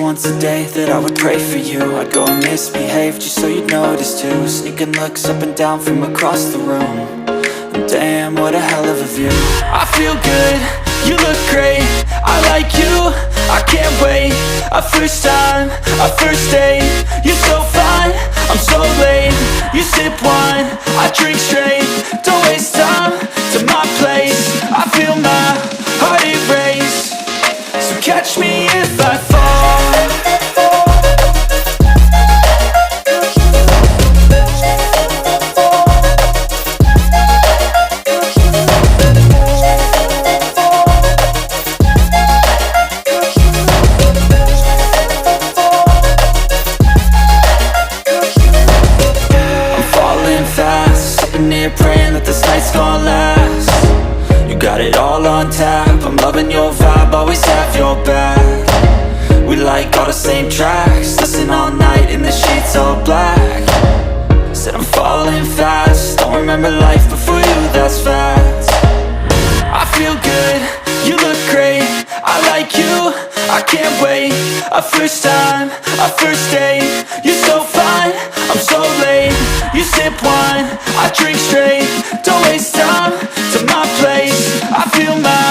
once a day that I would pray for you. I'd go and misbehave just so you'd notice too. Sneaking looks up and down from across the room. And damn, what a hell of a view. I feel good, you look great, I like you, I can't wait. A first time, a first date, you're so fine, I'm so late. You sip wine, I drink straight, don't waste time to my place. I feel my heart erase, so catch me if I fall. Praying that this night's gonna last. You got it all on tap, I'm loving your vibe, always have your back. We like all the same tracks, listen all night in the sheets all black. Said I'm falling fast, don't remember life before you, that's fact. I feel good, you look great, I like you, I can't wait. A first time, a first date, you're so fine, I'm so late. You sip wine, I drink straight, don't waste time to my place. I feel my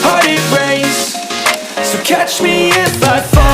heart erase, so catch me if I fall.